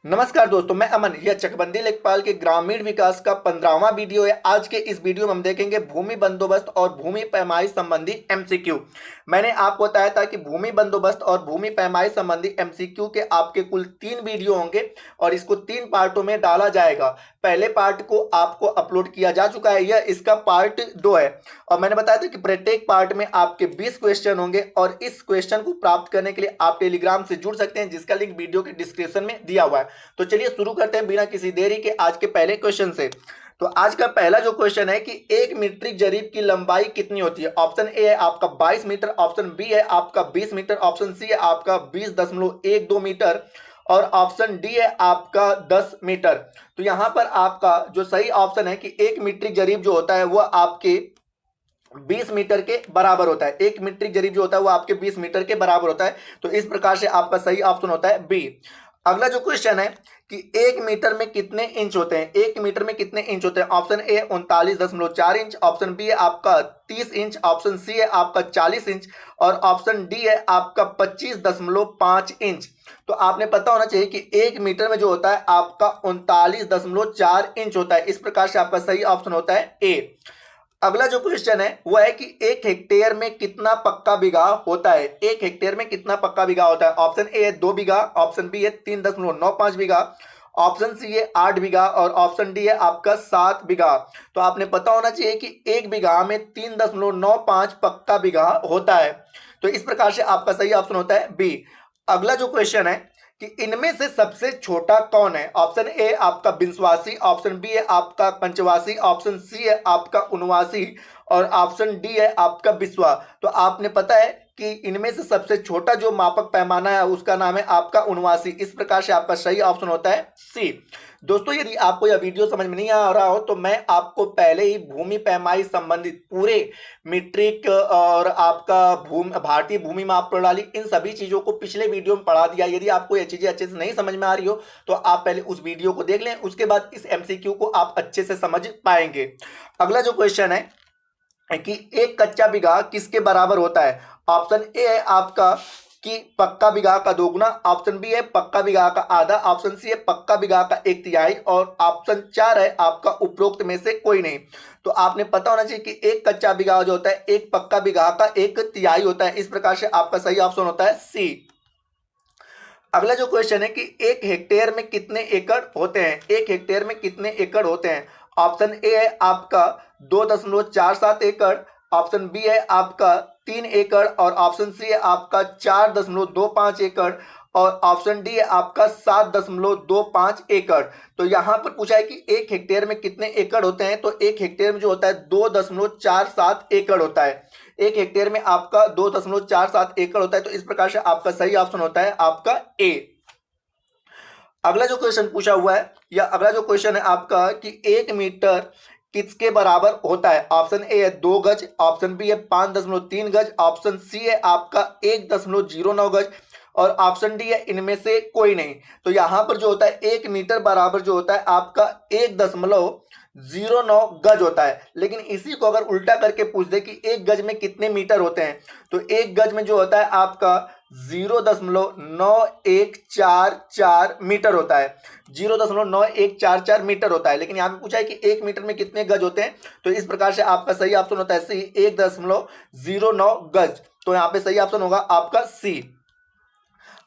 नमस्कार दोस्तों, मैं अमन। यह चकबंदी लेखपाल के ग्रामीण विकास का 15वां वीडियो है। आज के इस वीडियो में हम देखेंगे भूमि बंदोबस्त और भूमि पैमाइश संबंधी एमसीक्यू। मैंने आपको बताया था कि भूमि बंदोबस्त और भूमि पैमाइश संबंधी एमसीक्यू के आपके कुल 3 वीडियो होंगे और इसको 3 पार्टों में डाला जाएगा। पहले पार्ट को आपको अपलोड किया जा चुका है, यह इसका पार्ट 2 है। और मैंने बताया था कि प्रत्येक पार्ट में आपके 20 क्वेश्चन होंगे और इस क्वेश्चन को प्राप्त करने के लिए आप टेलीग्राम से जुड़ सकते हैं, जिसका लिंक वीडियो के डिस्क्रिप्शन में दिया हुआ है। तो चलिए शुरू करते हैं बिना किसी देरी के आज के पहले क्वेश्चन से। तो आज का पहला जो क्वेश्चन है कि 1 मीट्रिक जरीब की लंबाई कितनी होती है। ऑप्शन ए है आपका 22 मीटर, ऑप्शन बी है आपका 20 मीटर, ऑप्शन सी है आपका 20.12 मीटर और ऑप्शन डी है आपका 10 मीटर। तो यहां पर आपका जो सही ऑप्शन है कि 1 मीट्रिक जरीब जो होता है वह आपके 20 मीटर के बराबर होता है। 1 मीट्रिक जरीब जो होता है वो आपके 20 मीटर के बराबर होता है। तो इस प्रकार से आपका सही ऑप्शन होता है बी। अगला जो क्वेश्चन है कि 1 मीटर में कितने इंच होते हैं। 1 मीटर में कितने इंच होते हैं। Option A 39.4 inch, option B है आपका 30 इंच, ऑप्शन सी है आपका 40 इंच और ऑप्शन डी है आपका 25.5 इंच। तो आपने पता होना चाहिए कि 1 मीटर में जो होता है आपका 39.4 इंच होता है। इस प्रकार से आपका सही ऑप्शन होता है ए। अगला जो क्वेश्चन है वो है कि 1 हेक्टेयर में कितना पक्का बीघा होता है। 1 हेक्टेयर में कितना पक्का बीघा होता है। ऑप्शन ए है 2 बीघा, ऑप्शन बी है 3.95 बीघा, ऑप्शन सी है 8 बीघा और ऑप्शन डी है आपका 7 बीघा। तो आपने पता होना चाहिए कि 1 बीघा में 3.95 पक्का बीघा होता है। तो इस प्रकार से आपका सही ऑप्शन होता है बी। अगला जो क्वेश्चन है कि इनमें से सबसे छोटा कौन है। ऑप्शन ए आपका बिंसवासी, ऑप्शन बी है आपका पंचवासी, ऑप्शन सी है आपका उनवासी और ऑप्शन डी है आपका बिस्वा। तो आपने पता है कि इनमें से सबसे छोटा जो मापक पैमाना है उसका नाम है आपका उनवासी। इस प्रकार से आपका सही ऑप्शन होता है सी। दोस्तों, यदि आपको यह वीडियो समझ में नहीं आ रहा हो तो मैं आपको पहले ही भूमि पैमाइश संबंधित पूरे मीट्रिक और आपका भारतीय भूमि माप प्रणाली इन सभी चीजों को पिछले वीडियो में पढ़ा दिया। यदि आपको ये चीजें अच्छे से नहीं समझ में आ रही हो तो आप पहले उस वीडियो को देख लें, उसके बाद इस एमसीक्यू को आप अच्छे से समझ पाएंगे। अगला जो क्वेश्चन है कि 1 कच्चा बीघा किसके बराबर होता है। ऑप्शन ए है आपका कि पक्का बीघा का दोगुना, ऑप्शन बी है पक्का बीघा का आधा, ऑप्शन सी है पक्का बीघा का 1/3 और ऑप्शन 4 है आपका उपरोक्त में से कोई नहीं। तो आपने पता होना चाहिए कि 1 कच्चा बीघा जो होता है 1 पक्का बीघा का 1/3 होता है। इस प्रकार से आपका सही ऑप्शन होता है सी। अगला जो क्वेश्चन है कि 1 हेक्टेयर में कितने एकड़ होते हैं। 1 हेक्टेयर में कितने एकड़ होते हैं। ऑप्शन ए है आपका 2.47 एकड़, ऑप्शन बी है आपका 3 एकड़ और ऑप्शन सी है आपका 4.25 एकड़ और ऑप्शन डी है आपका 7.25 एकड़। तो यहां पर पूछा है कि 1 हेक्टेयर में कितने एकड़ होते हैं। तो 1 हेक्टेयर में जो होता है 2.47 एकड़ होता है। 1 हेक्टेयर में आपका 2.47 एकड़ होता है। तो इस प्रकार से आपका सही ऑप्शन होता है आपका ए। अगला जो क्वेश्चन पूछा हुआ है या अगला जो क्वेश्चन है आपका कि 1 मीटर किसके बराबर होता है। ऑप्शन ए है 2 गज, ऑप्शन बी है 5.3 गज, ऑप्शन सी है आपका 1.09 गज और ऑप्शन डी है इनमें से कोई नहीं। तो यहां पर जो होता है 1 मीटर बराबर जो होता है आपका 1.09 गज होता है। लेकिन इसी को अगर उल्टा करके पूछ दे कि 1 गज में कितने मीटर होते हैं तो 1 गज में जो होता है आपका 0.9144 मीटर होता है। 0.9144 मीटर होता है। लेकिन यहां पे पूछा है कि 1 मीटर में कितने गज होते हैं। तो इस प्रकार से आपका सही ऑप्शन होता है सी, 1.09 गज। तो यहां पे सही ऑप्शन होगा आपका सी।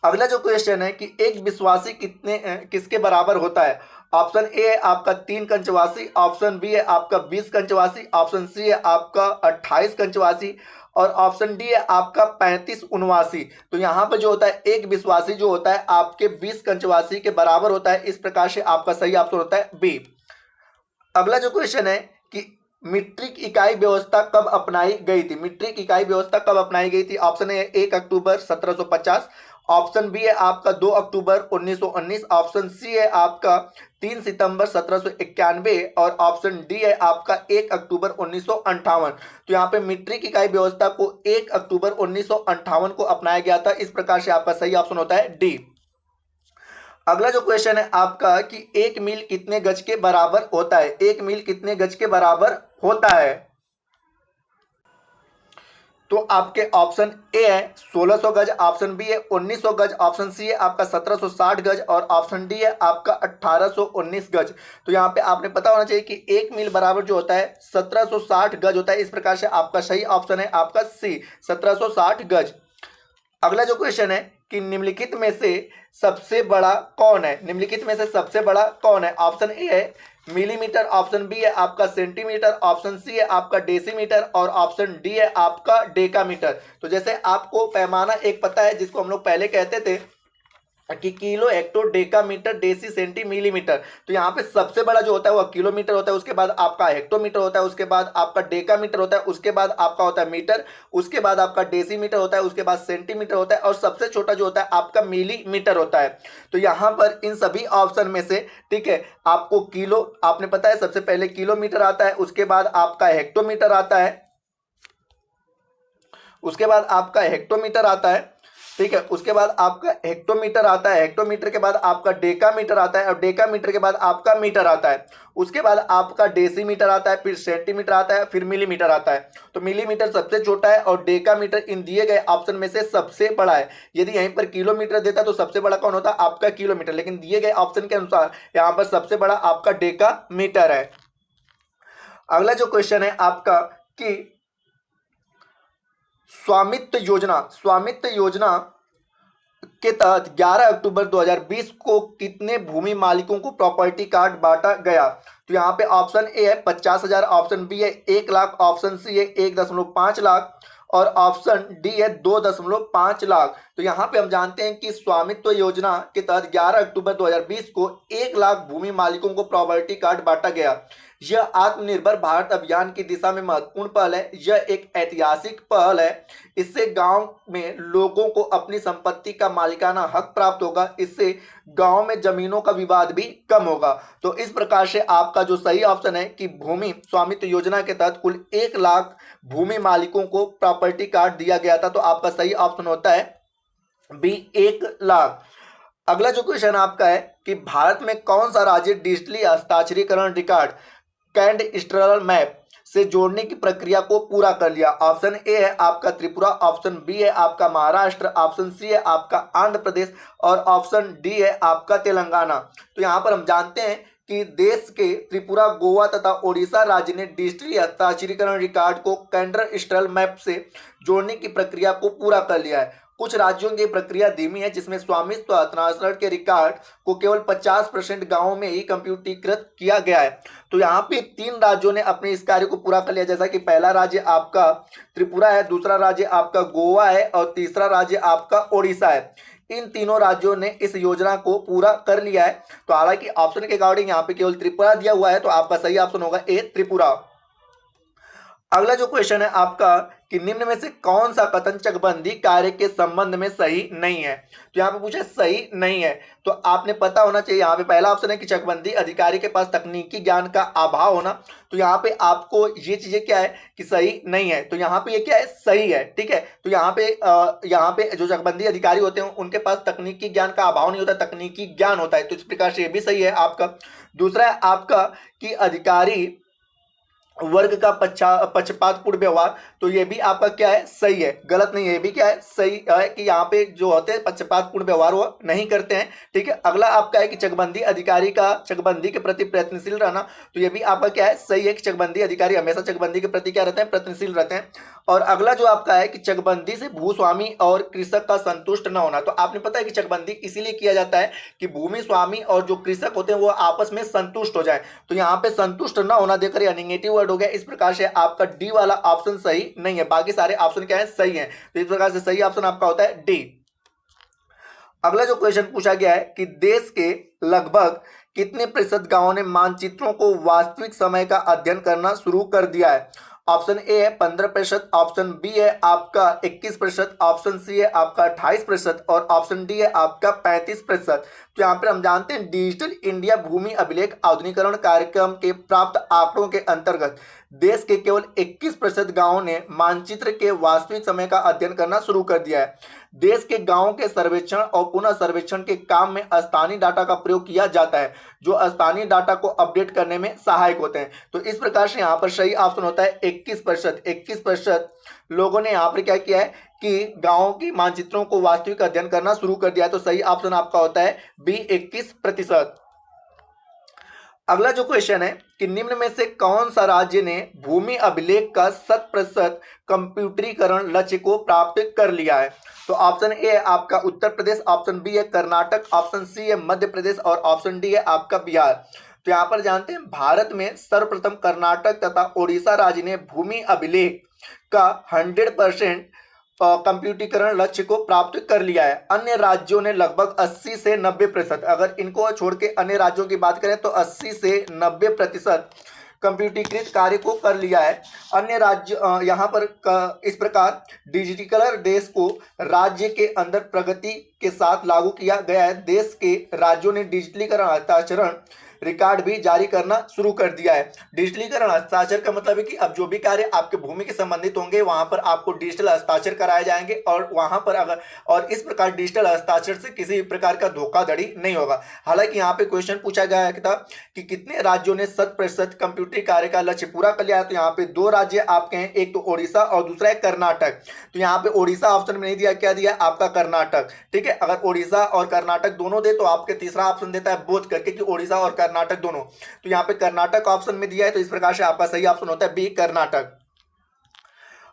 अगला जो क्वेश्चन है कि एक विश्वासी किसके बराबर होता है। ऑप्शन ए है आपका 3 कंचवासी, ऑप्शन बी है आपका 20 कंचवासी, ऑप्शन सी है आपका 28 कंचवासी और ऑप्शन डी है आपका 35 उनवासी। तो यहां पर जो होता है एक विश्वासी जो होता है आपके 20 कंचवासी के बराबर होता है। इस प्रकार से आपका सही ऑप्शन होता है बी। अगला जो क्वेश्चन है कि मीट्रिक इकाई व्यवस्था कब अपनाई गई थी। मीट्रिक इकाई व्यवस्था कब अपनाई गई थी। ऑप्शन ए 1 अक्टूबर 1750, ऑप्शन बी है आपका 2 अक्टूबर 1919, ऑप्शन सी है आपका 3 सितंबर 1791 और ऑप्शन डी है आपका 1 अक्टूबर 1958। तो यहाँ पे मीट्रिक इकाई व्यवस्था को 1 अक्टूबर 1958 को अपनाया गया था। इस प्रकार से आपका सही ऑप्शन होता है डी। अगला जो क्वेश्चन है आपका कि 1 मील कितने गज के बराबर होता है। 1 मील कितने गज के बराबर होता है। तो आपके ऑप्शन ए है 1600 गज, ऑप्शन बी है 1900 गज, ऑप्शन सी है आपका 1760 गज और ऑप्शन डी है आपका 1819 गज। तो यहाँ पे आपने पता होना चाहिए कि 1 मील बराबर जो होता है 1760 गज होता है। इस प्रकार से आपका सही ऑप्शन है आपका सी 1760 गज। अगला जो क्वेश्चन है कि निम्नलिखित में से सबसे बड़ा कौन है, निम्नलिखित में से सबसे बड़ा कौन है। ऑप्शन ए है मिलीमीटर, ऑप्शन बी है आपका सेंटीमीटर, ऑप्शन सी है आपका डेसीमीटर और ऑप्शन डी है आपका डेकामीटर। तो जैसे आपको पैमाना एक पता है जिसको हम लोग पहले कहते थे कि kilo, hectare, decametre, deci, centi, millimetre. तो यहाँ पे सबसे बड़ा जो होता है वो किलोमीटर होता है, उसके बाद आपका हेक्टोमीटर होता है, उसके बाद आपका डेकामीटर होता है, उसके बाद आपका होता है मीटर, उसके बाद आपका डेसीमीटर होता है, उसके बाद सेंटीमीटर होता है और सबसे छोटा जो होता है आपका मिलीमीटर होता है। तो यहाँ पर इन सभी ऑप्शन में से ठीक है आपको किलो आपने पता है सबसे पहले किलोमीटर आता है, उसके बाद आपका हेक्टोमीटर आता है, उसके बाद आपका हेक्टोमीटर आता है, ठीक है, उसके बाद आपका हेक्टोमीटर आता है, हेक्टोमीटर के बाद आपका डेकामीटर आता है और डेकामीटर के बाद आपका मीटर आता है, उसके बाद आपका डेसीमीटर आता है, फिर सेंटीमीटर आता है, फिर मिलीमीटर आता है। तो मिलीमीटर सबसे छोटा है और डेकामीटर इन दिए गए ऑप्शन में से सबसे बड़ा है। यदि यहीं पर किलोमीटर देता तो सबसे बड़ा कौन होता आपका किलोमीटर, लेकिन दिए गए ऑप्शन के अनुसार यहाँ पर सबसे बड़ा आपका डेकामीटर है। अगला जो क्वेश्चन है आपका कि स्वामित्व योजना के तहत 11 अक्टूबर 2020 को कितने भूमि मालिकों को प्रॉपर्टी कार्ड बांटा गया। तो यहाँ पे ऑप्शन ए है 50,000, ऑप्शन बी है 1 लाख, ऑप्शन सी है 1.5 लाख और ऑप्शन डी है 2.5 लाख। तो यहाँ पे हम जानते हैं कि स्वामित्व योजना के तहत 11 अक्टूबर 2020 को 1 लाख भूमि मालिकों को प्रॉपर्टी कार्ड बांटा गया। यह आत्मनिर्भर भारत अभियान की दिशा में महत्वपूर्ण पहल है। यह एक ऐतिहासिक पहल है। इससे गांव में लोगों को अपनी संपत्ति का मालिकाना हक प्राप्त होगा। इससे गांव में जमीनों का विवाद भी कम होगा। तो इस प्रकार से आपका जो सही ऑप्शन है कि भूमि स्वामित्व योजना के तहत कुल 1 लाख भूमि मालिकों को प्रॉपर्टी कार्ड दिया गया था। तो आपका सही ऑप्शन होता है बी 1 लाख। अगला जो क्वेश्चन आपका है कि भारत में कौन सा राज्य डिजिटली हस्ताक्षरीकरण रिकॉर्ड कैडस्ट्रल मैप से जोड़ने की प्रक्रिया को पूरा कर लिया। ऑप्शन ए है आपका त्रिपुरा, ऑप्शन बी है आपका महाराष्ट्र, ऑप्शन सी है आपका आंध्र प्रदेश और ऑप्शन डी है आपका तेलंगाना। तो यहाँ पर हम जानते हैं कि देश के त्रिपुरा, गोवा तथा ओडिशा राज्य ने डिजिटली हस्ताक्षरीकरण रिकॉर्ड को कैडस्ट्रल मैप से जोड़ने की प्रक्रिया को पूरा कर लिया है। कुछ राज्यों की प्रक्रिया धीमी है, जिसमें स्वामित्व हस्तांतरण के रिकॉर्ड को केवल 50% गांवों में ही कंप्यूटरीकृत किया गया है। तो यहाँ पे 3 राज्यों ने अपने इस कार्य को पूरा कर लिया, जैसा कि पहला राज्य आपका त्रिपुरा है, दूसरा राज्य आपका गोवा है और तीसरा राज्य आपका ओडिशा है। इन तीनों राज्यों ने इस योजना को पूरा कर लिया है। तो हालांकि ऑप्शन के अकॉर्डिंग यहाँ पे केवल त्रिपुरा दिया हुआ है, तो आपका सही ऑप्शन होगा ए त्रिपुरा। अगला जो क्वेश्चन है आपका कि निम्न में से कौन सा कथन चकबंदी कार्य के संबंध में सही नहीं है। तो यहाँ पे पूछा सही नहीं है, तो आपने पता होना चाहिए। यहाँ पे पहला ऑप्शन है कि चकबंदी अधिकारी के पास तकनीकी ज्ञान का अभाव होना। तो यहाँ पे आपको ये चीजें क्या है कि सही नहीं है, तो यहाँ पे ये क्या है सही है, ठीक है। तो यहाँ पे जो चकबंदी अधिकारी होते हैं उनके पास तकनीकी ज्ञान का अभाव नहीं होता, तकनीकी ज्ञान होता है। तो इस प्रकार से ये भी सही है आपका। दूसरा है आपका कि अधिकारी वर्ग का पक्षपातपूर्ण व्यवहार, तो ये भी आपका क्या है सही है, गलत नहीं है, ये भी क्या है सही है कि यहाँ पे जो होते हैं पक्षपातपूर्ण व्यवहार वो नहीं करते हैं, ठीक है। अगला आपका है कि चकबंदी अधिकारी का चकबंदी के प्रति प्रयत्नशील रहना, तो ये भी आपका क्या है सही है कि चकबंदी अधिकारी हमेशा चकबंदी के प्रति क्या रहते हैं प्रयत्नशील रहते हैं। और अगला जो आपका है कि चकबंदी से भूस्वामी और कृषक का संतुष्ट न होना। तो आपने पता है कि चकबंदी इसीलिए किया जाता है कि भूमि स्वामी और जो कृषक होते हैं वो आपस में संतुष्ट हो जाए। तो यहाँ पे संतुष्ट न होना देकर यह निगेटिव वर्ड हो गया। इस प्रकार से आपका डी वाला ऑप्शन सही नहीं है, बाकी सारे ऑप्शन क्या है सही है। तो इस प्रकार से सही ऑप्शन आपका होता है डी। अगला जो क्वेश्चन पूछा गया है कि देश के लगभग कितने प्रतिशत गांवों ने मानचित्रों को वास्तविक समय का अध्ययन करना शुरू कर दिया है। ऑप्शन ए है 15%, ऑप्शन बी है आपका 21%, ऑप्शन सी है आपका 28% और ऑप्शन डी है आपका 35%। तो यहाँ पर हम जानते हैं डिजिटल इंडिया भूमि अभिलेख आधुनिकीकरण कार्यक्रम के प्राप्त आंकड़ों के अंतर्गत देश के केवल 21% गांवों ने मानचित्र के वास्तविक समय का अध्ययन करना शुरू कर दिया है। देश के गांवों के सर्वेक्षण और पुनः सर्वेक्षण के काम में स्थानीय डाटा का प्रयोग किया जाता है, जो स्थानीय डाटा को अपडेट करने में सहायक होते हैं। तो इस प्रकार से यहाँ पर सही ऑप्शन होता है 21%। 21% लोगों ने यहाँ पर क्या किया है कि गांवों की मानचित्रों को वास्तविक अध्ययन करना शुरू कर दिया है। तो सही ऑप्शन आपका होता है बी 21%। अगला जो क्वेश्चन है कि निम्न में से कौन सा राज्य ने भूमि अभिलेख का 100% कंप्यूटरीकरण लक्ष्य को प्राप्त कर लिया है? तो ऑप्शन ए है आपका उत्तर प्रदेश, ऑप्शन बी है कर्नाटक, ऑप्शन सी है मध्य प्रदेश और ऑप्शन डी है आपका बिहार। तो यहाँ पर जानते हैं भारत में सर्वप्रथम कर्नाटक तथा ओडिशा राज्य ने भूमि अभिलेख का 100% कंप्यूटरीकरण लक्ष्य को प्राप्त कर लिया है। अन्य राज्यों ने लगभग 80 से 90%, अगर इनको छोड़ के अन्य राज्यों की बात करें तो 80 से 90% कंप्यूटरीकृत कार्य को कर लिया है। अन्य राज्य यहाँ पर इस प्रकार डिजिटल देश को राज्य के अंदर प्रगति के साथ लागू किया गया है। देश के राज्यों ने डिजिटलीकरण हस्ताक्षरण रिकॉर्ड भी जारी करना शुरू कर दिया है। डिजिटलीकरण हस्ताक्षर का मतलब है कि अब जो भी कार्य आपके भूमि के संबंधित होंगे वहां पर आपको डिजिटल हस्ताक्षर कराए जाएंगे और वहां पर अगर और इस प्रकार डिजिटल हस्ताक्षर से किसी प्रकार का धोखाधड़ी नहीं होगा। हालांकि यहाँ पे क्वेश्चन पूछा गया था कि कितने राज्यों ने 100% कंप्यूटरी कार्य का लक्ष्य पूरा कर लिया है। तो यहाँ पे 2 राज्य आपके हैं, एक तो ओडिशा और दूसरा है कर्नाटक। तो यहाँ पे ओडिशा ऑप्शन में नहीं दिया, क्या दिया आपका कर्नाटक। ठीक है, अगर ओडिशा और कर्नाटक दोनों दे तो आपके तीसरा ऑप्शन देता है बोथ करके कि ओडिशा और कर्नाटक दोनों। तो यहाँ पे कर्नाटक ऑप्शन में दिया है, तो इस प्रकार से आपका सही ऑप्शन होता है बी कर्नाटक।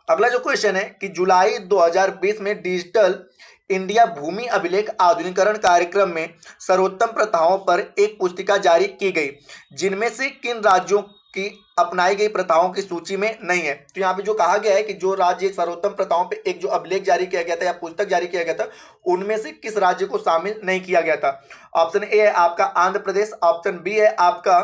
अगला जो क्वेश्चन है कि जुलाई 2020 में डिजिटल इंडिया भूमि अभिलेख आधुनिकीकरण कार्यक्रम में सर्वोत्तम प्रथाओं पर एक पुस्तिका जारी की गई, जिनमें से किन राज्यों की अपनाई गई प्रथाओं की सूची में नहीं है। तो यहाँ पे जो कहा गया है कि जो राज्य सर्वोत्तम प्रथाओं पे एक जो अभिलेख जारी किया गया था या पुस्तक जारी किया गया था, उनमें से किस राज्य को शामिल नहीं किया गया था? ऑप्शन ए है आपका आंध्र प्रदेश, ऑप्शन बी है आपका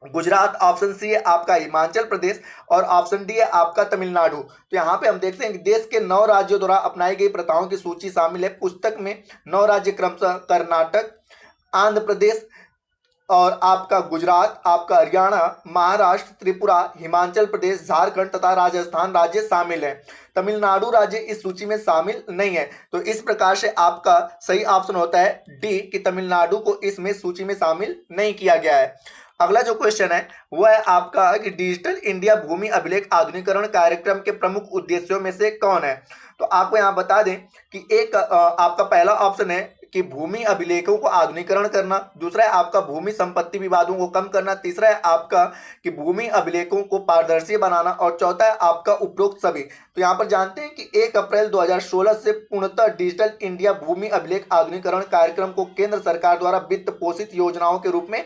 गुजरात, ऑप्शन सी है आपका हिमाचल प्रदेश और ऑप्शन डी है आपका तमिलनाडु। तो यहाँ पे हम देखते हैं कि देश के 9 राज्यों द्वारा अपनाई गई प्रथाओं की सूची शामिल है। पुस्तक में 9 राज्य क्रमशः कर्नाटक, आंध्र प्रदेश और आपका गुजरात, आपका हरियाणा, महाराष्ट्र, त्रिपुरा, हिमाचल प्रदेश, झारखंड तथा राजस्थान राज्य शामिल है। तमिलनाडु राज्य इस सूची में शामिल नहीं है। तो इस प्रकार से आपका सही ऑप्शन होता है डी कि तमिलनाडु को इसमें सूची में शामिल नहीं किया गया है। अगला जो क्वेश्चन है वह है आपका कि डिजिटल इंडिया भूमि अभिलेख आधुनिकीकरण कार्यक्रम के प्रमुख उद्देश्यों में से कौन है? तो आपको यहाँ बता दें कि एक आपका पहला ऑप्शन है कि भूमि अभिलेखों को आधुनिकीकरण करना, दूसरा है आपका भूमि संपत्ति विवादों को कम करना, तीसरा है आपका कि भूमि अभिलेखों को पारदर्शी बनाना और चौथा है आपका उपरोक्त सभी। तो यहाँ पर जानते हैं कि 1 अप्रैल 2016 से पूर्णतः डिजिटल इंडिया भूमि अभिलेख आधुनिकीकरण कार्यक्रम को केंद्र सरकार द्वारा वित्त पोषित योजनाओं के रूप में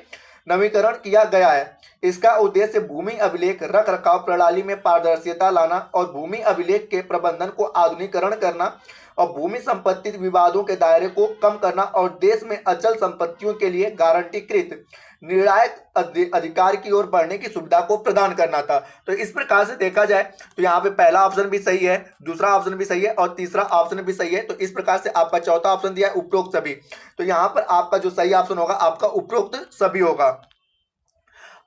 नवीकरण किया गया है। इसका उद्देश्य भूमि अभिलेख रख रखाव प्रणाली में पारदर्शिता लाना और भूमि अभिलेख के प्रबंधन को आधुनिकीकरण करना और भूमि संपत्ति विवादों के दायरे को कम करना और देश में अचल संपत्तियों के लिए गारंटीकृत निर्णायक अधिकार की ओर बढ़ने की सुविधा को प्रदान करना था। तो इस प्रकार से देखा जाए तो यहाँ पे पहला ऑप्शन भी सही है, दूसरा ऑप्शन भी सही है और तीसरा ऑप्शन भी सही है। तो इस प्रकार से आपका चौथा ऑप्शन दिया है उपरोक्त सभी। तो यहाँ पर आपका जो सही ऑप्शन होगा आपका उपरोक्त सभी होगा।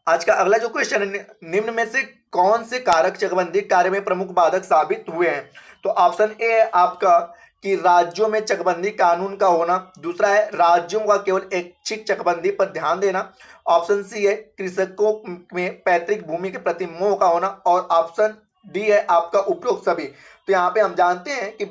आज का अगला जो क्वेश्चन है, निम्न में से कौन से कारक चकबंदी कार्य में प्रमुख बाधक साबित हुए हैं? तो ऑप्शन ए है आपका कि राज्यों में चकबंदी कानून का होना, दूसरा है राज्यों का केवल ऐच्छिक चकबंदी पर ध्यान देना, ऑप्शन सी है कृषकों में पैतृक भूमि के प्रति मोह का होना और ऑप्शन डी है आपका उपरोक्त सभी। तो यहाँ पे हम जानते हैं कि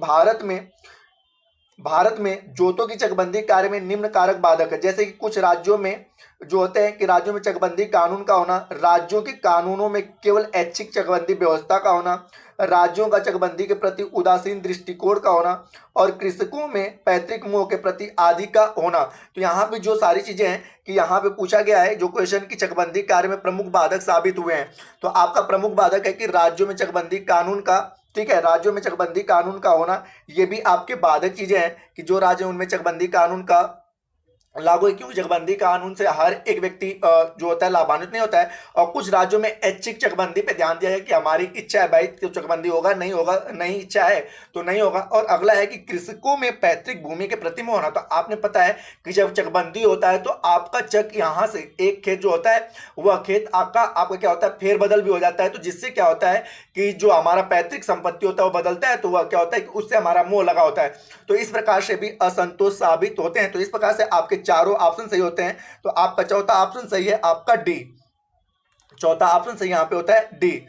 भारत में जोतों की चकबंदी कार्य में निम्न कारक बाधक है, जैसे कि कुछ राज्यों में जो होते हैं कि राज्यों में चकबंदी कानून का होना, राज्यों के कानूनों में केवल ऐच्छिक चकबंदी व्यवस्था का होना, राज्यों का चकबंदी के प्रति उदासीन दृष्टिकोण का होना और कृषकों में पैतृक मोह के प्रति आदि का होना। तो यहाँ पे जो सारी चीजें हैं कि यहाँ पे पूछा गया है जो क्वेश्चन की चकबंदी कार्य में प्रमुख बाधक साबित हुए हैं, तो आपका प्रमुख बाधक है कि राज्यों में चकबंदी कानून का, ठीक है, राज्यों में चकबंदी कानून का होना, ये भी आपके बाधक चीजें हैं कि जो राज्य उनमें चकबंदी कानून का लागू है, क्योंकि चकबंदी कानून से हर एक व्यक्ति जो होता है लाभान्वित नहीं होता है। और कुछ राज्यों में ऐच्छिक चकबंदी पे ध्यान दिया है कि हमारी इच्छा है भाई तो चकबंदी होगा, नहीं होगा नहीं, इच्छा है तो नहीं होगा। और अगला है कि कृषकों में पैतृक भूमि के प्रति मोह होना। तो आपने पता है कि जब चकबंदी होता है तो आपका चक यहाँ से एक खेत जो होता है वह खेत आपका क्या होता है फेरबदल भी हो जाता है। तो जिससे क्या होता है कि जो हमारा पैतृक संपत्ति होता है वो बदलता है, तो वह क्या होता है कि उससे हमारा मोह लगा होता है। तो इस प्रकार से भी असंतोष साबित होते हैं। तो इस प्रकार से आपके चारों ऑप्शन सही होते हैं। तो आपका चौथा ऑप्शन सही है, आपका डी। चौथा ऑप्शन सही यहां पे होता है डी।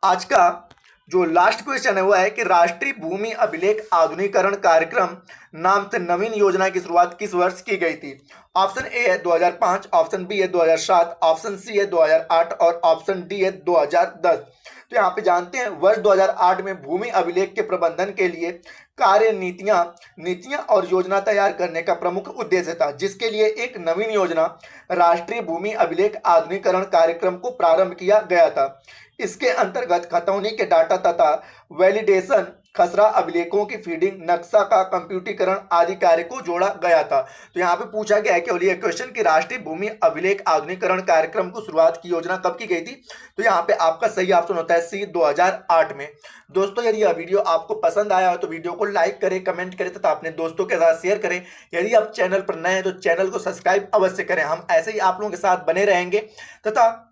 आज का जो लास्ट क्वेश्चन है वो है कि राष्ट्रीय भूमि अभिलेख आधुनिकीकरण कार्यक्रम नाम से नवीन योजना की शुरुआत किस वर्ष की गई थी? ऑप्शन ए है 2005, ऑप्शन बी है 2007, ऑप्शन सी है 2008 और ऑप्शन डी है 2010। तो यहाँ पे जानते हैं वर्ष 2008 में भूमि अभिलेख के प्रबंधन के लिए कार्य नीतियां और योजना तैयार करने का प्रमुख उद्देश्य था, जिसके लिए एक नवीन योजना राष्ट्रीय भूमि अभिलेख आधुनिकीकरण कार्यक्रम को प्रारंभ किया गया था। इसके अंतर्गत खतौनी के डाटा तथा वैलिडेशन, खसरा अभिलेखों की फीडिंग, नक्शा का कंप्यूटरीकरण आदि कार्य को जोड़ा गया था। तो यहाँ पे पूछा गया है केवल ये क्वेश्चन कि राष्ट्रीय भूमि अभिलेख आधुनिकीकरण कार्यक्रम को शुरुआत की योजना कब की गई थी? तो यहाँ पे आपका सही ऑप्शन होता है सी, 2008 में। दोस्तों यदि यह वीडियो आपको पसंद आया हो तो वीडियो को लाइक करें, कमेंट करें तथा अपने दोस्तों के साथ शेयर करें। यदि आप चैनल पर नए हैं तो चैनल को सब्सक्राइब अवश्य करें। हम ऐसे ही आप लोगों के साथ बने रहेंगे। तथा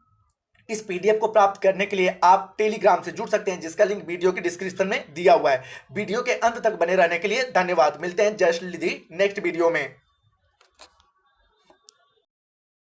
इस पीडीएफ को प्राप्त करने के लिए आप टेलीग्राम से जुड़ सकते हैं, जिसका लिंक वीडियो के डिस्क्रिप्शन में दिया हुआ है। वीडियो के अंत तक बने रहने के लिए धन्यवाद। मिलते हैं जल्द ही नेक्स्ट वीडियो में।